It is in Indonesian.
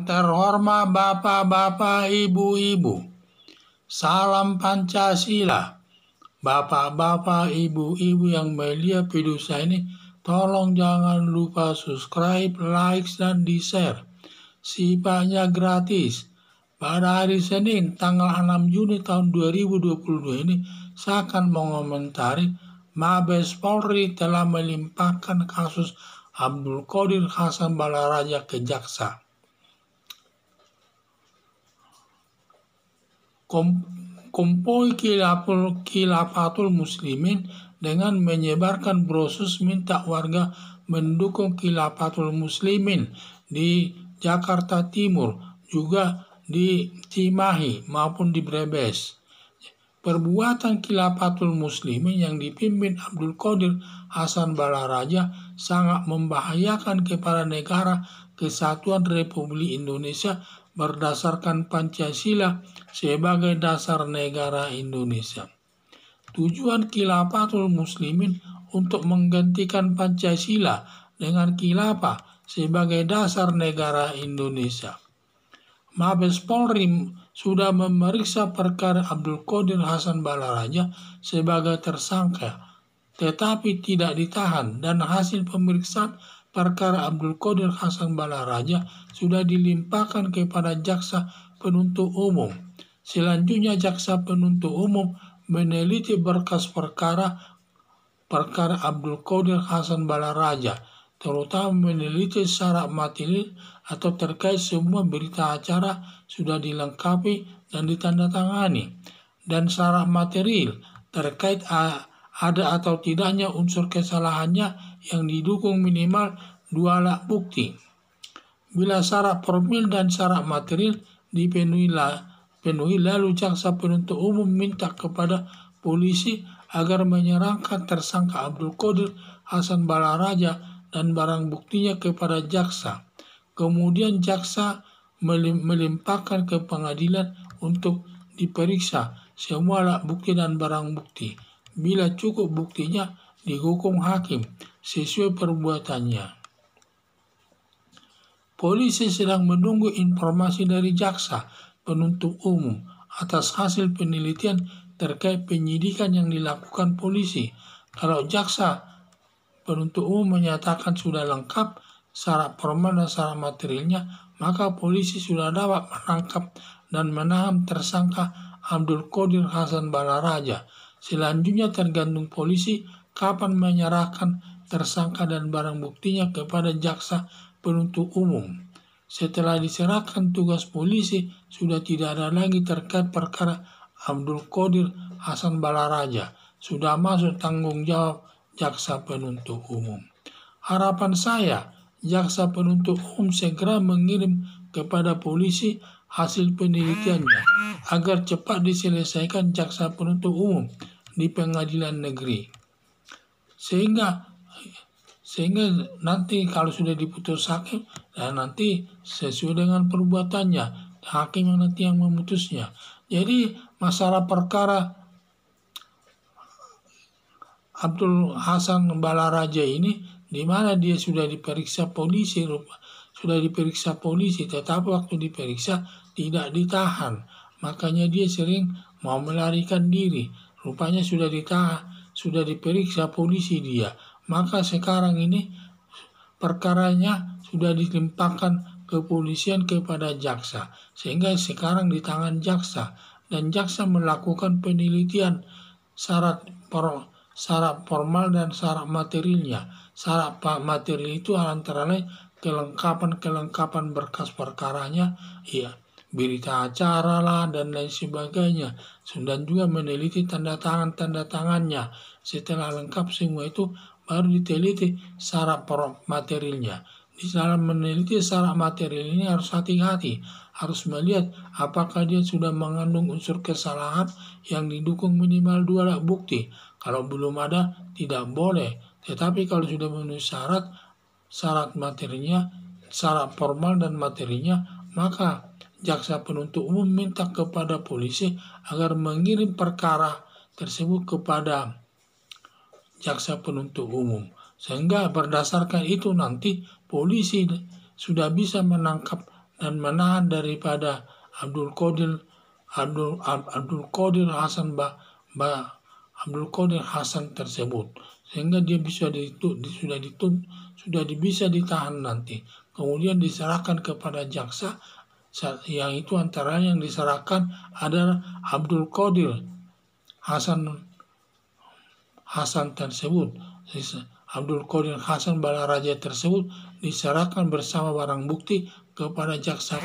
Terhormat Bapak-Bapak, Ibu-Ibu, salam Pancasila. Bapak-bapak, Ibu-Ibu yang melihat video saya ini, tolong jangan lupa subscribe, like, dan di-share. Sifatnya gratis. Pada hari Senin, tanggal 6 Juni tahun 2022 ini, saya akan mengomentari Mabes Polri telah melimpahkan kasus Abdul Qadir Hasan Balaraja ke jaksa. Kompoi Khilafatul Muslimin dengan menyebarkan brosur minta warga mendukung Khilafatul Muslimin di Jakarta Timur, juga di Cimahi maupun di Brebes. Perbuatan Khilafatul Muslimin yang dipimpin Abdul Qadir Hasan Balaraja sangat membahayakan kepada negara Kesatuan Republik Indonesia berdasarkan Pancasila sebagai dasar negara Indonesia. Tujuan Khilafatul Muslimin untuk menggantikan Pancasila dengan khilafah sebagai dasar negara Indonesia. Mabes Polri sudah memeriksa perkara Abdul Qadir Hasan Balaraja sebagai tersangka, tetapi tidak ditahan, dan hasil pemeriksaan perkara Abdul Qadir Hasan Balaraja sudah dilimpahkan kepada jaksa penuntut umum. Selanjutnya jaksa penuntut umum meneliti berkas perkara Abdul Qadir Hasan Balaraja, terutama meneliti syarat material atau terkait semua berita acara sudah dilengkapi dan ditandatangani, dan syarat material terkait ada atau tidaknya unsur kesalahannya yang didukung minimal 2 alat bukti. Bila syarat formil dan syarat material dipenuhi, lalu jaksa penuntut umum minta kepada polisi agar menyerahkan tersangka Abdul Qadir Hasan Balaraja dan barang buktinya kepada jaksa. Kemudian jaksa melimpahkan ke pengadilan untuk diperiksa semua alat bukti dan barang bukti. Bila cukup buktinya, dihukum hakim sesuai perbuatannya. Polisi sedang menunggu informasi dari jaksa penuntut umum atas hasil penelitian terkait penyidikan yang dilakukan polisi. Kalau jaksa penuntut umum menyatakan sudah lengkap syarat formal dan syarat materialnya, maka polisi sudah dapat menangkap dan menahan tersangka Abdul Qadir Hasan Balaraja. Selanjutnya tergantung polisi kapan menyerahkan tersangka dan barang buktinya kepada jaksa penuntut umum. Setelah diserahkan, tugas polisi sudah tidak ada lagi terkait perkara Abdul Qadir Hasan Balaraja, sudah masuk tanggung jawab jaksa penuntut umum. Harapan saya, jaksa penuntut umum segera mengirim kepada polisi hasil penelitiannya agar cepat diselesaikan jaksa penuntut umum di pengadilan negeri, sehingga nanti kalau sudah diputus hakim, dan nanti sesuai dengan perbuatannya, hakim yang nanti yang memutusnya. Jadi masalah perkara Abdul Hasan Balaraja ini, di mana dia sudah diperiksa polisi, tetapi waktu diperiksa tidak ditahan, makanya dia sering mau melarikan diri. Rupanya sudah ditahan, sudah diperiksa polisi dia, maka sekarang ini perkaranya sudah dilimpahkan kepolisian kepada jaksa, sehingga sekarang di tangan jaksa, dan jaksa melakukan penelitian syarat formal dan syarat materialnya. Syarat material itu antara lain kelengkapan berkas perkaranya, ya, berita acara lah dan lain sebagainya, dan juga meneliti tanda tangannya. Setelah lengkap semua itu, baru diteliti syarat materialnya. Di dalam meneliti syarat material ini harus hati-hati, harus melihat apakah dia sudah mengandung unsur kesalahan yang didukung minimal 2 alat bukti. Kalau belum ada, tidak boleh. Tetapi kalau sudah memenuhi syarat materialnya, syarat formal dan materialnya, maka jaksa penuntut umum minta kepada polisi agar mengirim perkara tersebut kepada jaksa penuntut umum, sehingga berdasarkan itu nanti polisi sudah bisa menangkap dan menahan daripada Abdul Qadir Hasan tersebut, sehingga dia bisa bisa ditahan nanti, kemudian diserahkan kepada jaksa, yang itu antara yang diserahkan adalah Abdul Qadir Hasan tersebut. Abdul Qadir Hasan Balaraja tersebut diserahkan bersama barang bukti kepada jaksa